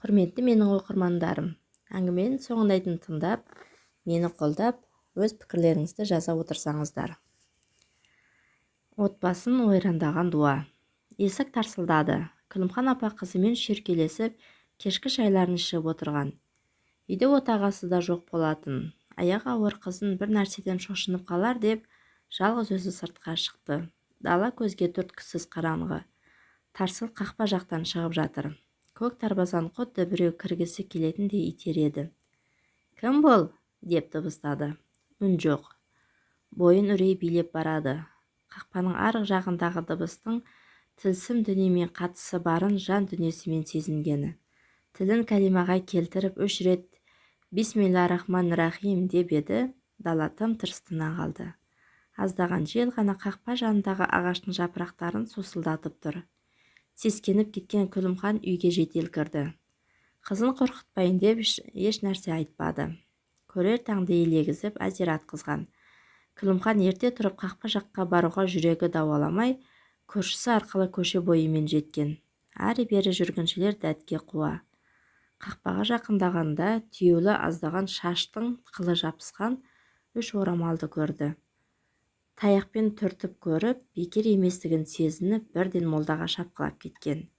Құрметті менің оқырмандарым, әңгіменің соңына дейін тыңдап, мені қолдап, өз пікірлеріңізді жаза отырсаңыздар. Отбасын ойрандаған дуа. Есік тарсылдады. Күлімхан апа қызымен шүйіркелесіп, кешкі шайларын ішіп отырған. Үйде отағасы да жоқ болатын. Аяғы ауыр қызын бір нәрседен шошынып қалар деп, жалғыз өзі сыртқа шықты. Дала көзге түрткісіз қараңғы. Тарсыл қақпа жақтан шығып жатыр. Көк тарбазан құдды біреу кіргісі келетіндей итереді. «Кім бол?» деп дыбыстады. Үн жоқ. Бойын үрей билеп барады. Қақпаның арғы жағындағы дыбыстың тілсім дүниемен қатысы барын жан дүниесімен сезінгені. Тілін кәлимаға келтіріп 3 рет «Бисмиллахир-рахманир-рахим» деп еді, дала тым-тырс тына қалды. Аздаған жел ғана қақпа жанындағы ағаштың жапырақтарын сусылдатып тұр. Сескеніп кеткен Күлімхан үйге жедел кірді. Қызын қорқытпайын деп еш нәрсе айтпады. Көрер таңды елегізіп әзер атқызған. Күлімхан ерте тұрып қақпа жаққа баруға жүрегі дауаламай, көршісі арқылы көше бойымен жеткен. Әрі-бері жүргіншілер дәтке қуа. Қақпаға жақындағанда түйеулі аздаған шаштың қылы жабысқан 3 орамалды көрді. Таяқпен түртіп көріп, бекер еместігін сезініп, бірден молдаға шапқылап кеткен.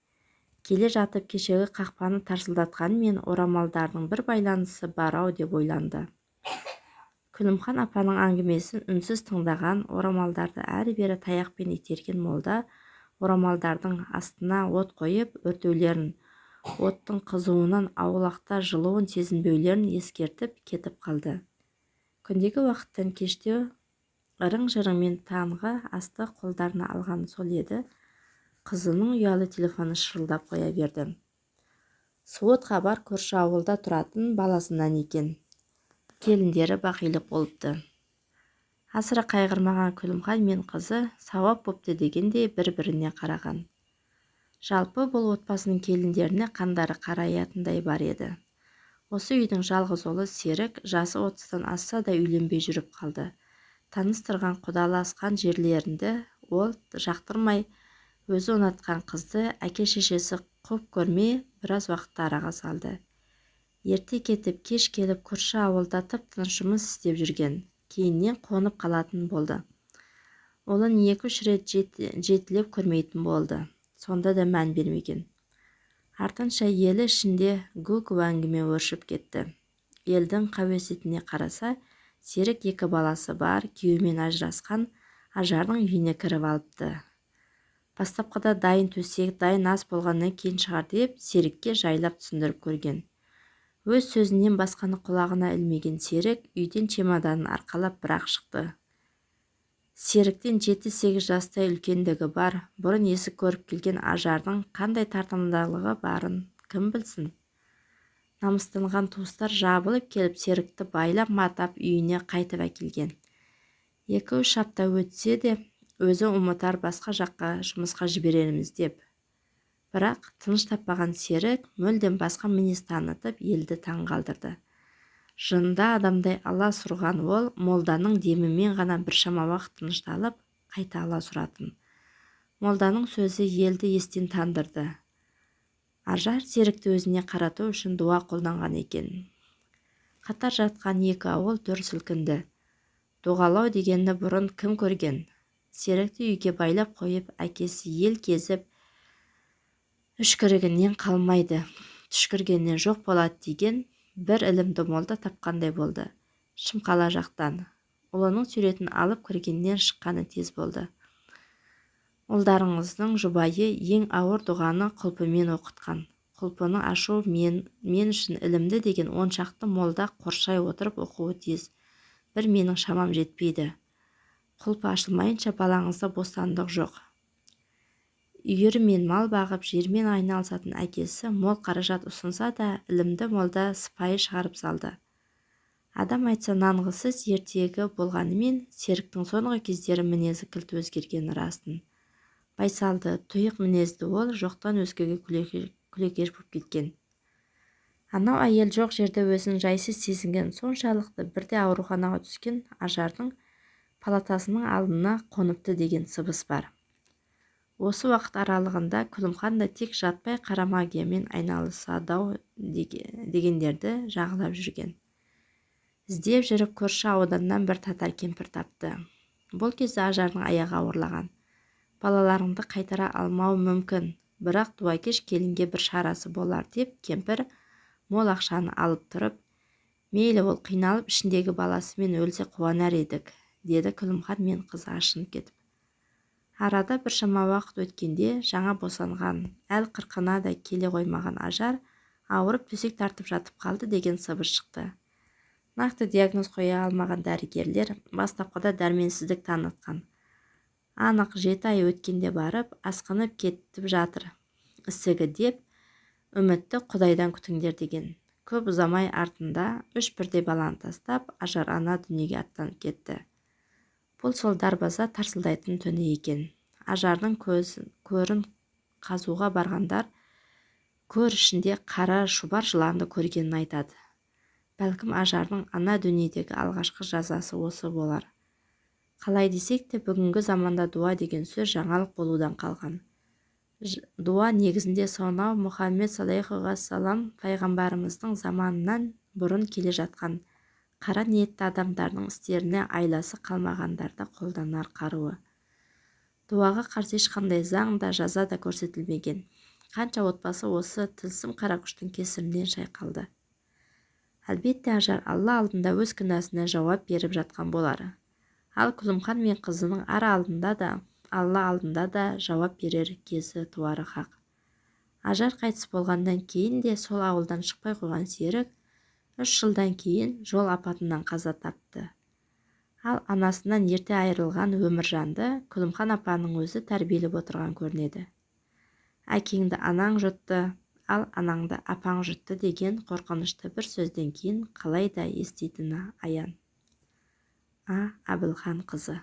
Келе жатып кешегі қақпаны тарсылдатқанымен орамалдардың бір байланысы бар-ау деп ойланды. Күлімхан апаның әңгімесін үнсіз тыңдаған, орамалдарды әрі-бері таяқпен итерген молда, орамалдардың астына от қойып, өртеулерін, оттың қызуынан аулақта жылуын сезінбеулерін ескертіп кетіп қалды. Күндегі уақыттан кеште ырың-жырыңмен таңғы асты қолдарына алған сол еді, қызының ұялы телефоны шырылдап қоя берді. Суыт хабар көрші ауылда тұратын баласынан екен. Келіндері бақилық болыпты. Асыры қайғырмаған Күлімхан мен қызы сауап бопты дегендей бір-біріне қараған. Жалпы бұл отбасының келіндеріне қандары қараятындай бар еді. Осы үйдің жалғыз ұлы Серік жасы 30-тан асса да үйленбей жүріп қалды. Таныстырған құдаласқан жерлерінде ол жақтырмай, өзі ұнатқан қызды әке-шешесі құп көрмей біраз уақытта араға салды. Ерте кетіп, кеш келіп көрші ауылда тып-тыныш жұмыс істеп жүрген. Кейіннен қонып қалатын болды. Олын 2-3 рет жетілеп көрмейтін болды. Сонда да мән бермеген. Артынша елі ішінде гу-гу әңгіме өршіп кетті. Елдің қауесетіне қараса, Серік 2 баласы бар, күйеуімен ажырасқан, ажардың үйіне кіріп алыпты. Бастапқыда дайын төсек, дайын ас болғаннан кейін шығар деп Серікке жайлап түсіндіріп көрген. Өз сөзінен басқаны құлағына ілмеген Серік үйден чемоданын арқалап бірақ шықты. Серіктен 7-8 жастай үлкендігі бар, бұрын есік көріп келген ажардың қандай тартымдылығы барын кім білсін. Намыстанған туыстар жабылып келіп Серікті байлап матап үйіне қайтып әкелген. 2-3 апта өтсе де өзі ұмытар, басқа жаққа жұмысқа жібереміз деп. Бірақ тыныш таппаған Серік мүлдем басқа мінез танытып елді таң қалдырды. Жында адамдай ала сұрған ол молданың демімен ғана біршама уақыт тынышталып, қайта ала сұратын. Молданың сөзі елді естен тандырды. Ажар Серікті өзіне қарату үшін дуа қолданған екен. Қатар жатқан 2 ауыл дүр сілкінді. Дұғалау дегенді бұрын кім көрген? Серікті үйге байлап қойып, әкесі ел кезіп, үшкірігінен қалмайды, түшкіргеннен жоқ болады деген бір ілімді молда тапқандай болды. Шымқала жақтан. Ұлының суретін алып кіргеннен шыққаны тез болды. Ұлдарыңыздың жұбайы ең ауыр дұғаны құлпымен оқытқан. Құлпыны ашу мен үшін ілімді деген 10 шақты молда қоршай отырып оқуы тез. Бір менің шамам жетпейді. Құлпы ашылмайынша балаңызда бостандық жоқ. Үйірімен мал бағып, жермен айналысатын әкесі мол қаражат ұсынса да, ілімді молда сыпайы шығарып салды. Адам айтса нанғысыз ертегі болғанымен, Серіктің соңғы кездері мінезі кілт өзгерген расын. Байсалды, тұйық мінезді ол жоқтан өзгеге күлекеш болып кеткен. Анау әйел жоқ жерде өзін жайсыз сезінген соншалықты бірде ауруханаға түскен ажардың палатасының алдына қоныпты деген сыбыс бар. Осы уақыт аралығында Күлімхан да тек жатпай қара магиямен айналысады-ау дегендерді жағалап жүрген. Іздеп жүріп көрші ауданнан бір татар кемпір тапты. Бұл кезде Ажардың аяғы ауырлаған. Балаларыңды қайтара алмау мүмкін, бірақ дуакеш келінге бір шарасы болар деп кемпір мол ақшаны алып тұрып, мейлі ол қиналып ішіндегі баласымен өлсе қуанар едік, деді Күлімхан мен қызы ашынып кетіп. Арада біршама уақыт өткенде жаңа босанған, әл қырқына да келе қоймаған Ажар ауырып төсек тартып жатып қалды деген сыбыс шықты. Нақты диагноз қоя алмаған дәрігерлер бастапқыда дәрменсіздік танытқан. Анық 7 ай өткенде барып, асқынып кетіп жатыр ісігі деп, үмітті Құдайдан күтіңдер деген. Көп ұзамай артында 3 бірдей баланы тастап, Ажар ана дүниеге аттанып кетті. Бұл сол дарбаза тарсылдайтын түні екен. Ажардың көрін қазуға барғандар көр ішінде қара шұбар жыланды көргенін айтады. Бәлкім Ажардың ана дүниедегі алғашқы жазасы осы болар. Қалай десек те бүгінгі заманда дуа деген сөз жаңалық болудан қалған. Дуа негізінде сонау Мұхаммед саллаллаху алейхи уассалам пайғамбарымыздың заманынан бұрын келе жатқан қара ниетті адамдардың істеріне айласы қалмағандарда қолданар қаруы. Дуаға қарсы ешқандай заң да жаза да көрсетілмеген. Қанша отбасы осы тылсым қара күштің кесірінен шайқалды. Әлбетте Ажар Алла алдында өз кінәсіне жауап беріп жатқан болар. Ал Күлімхан мен қызының алдында да, Алла алдында да жауап берер кезі туары хақ. Ажар қайтыс болғандан кейін де сол ауылдан шықпай қойған серік 3 жылдан кейін жол апатынан қаза тапты. Ал анасынан ерте айырылған Өміржанды Күлімхан апаның өзі тәрбиелеп отырған көрінеді. Әкеңді анаң жұтты, ал анаңды апаң жұтты деген қорқынышты бір сөзден кейін қалай да еститіні аян. Әбілхан қызы.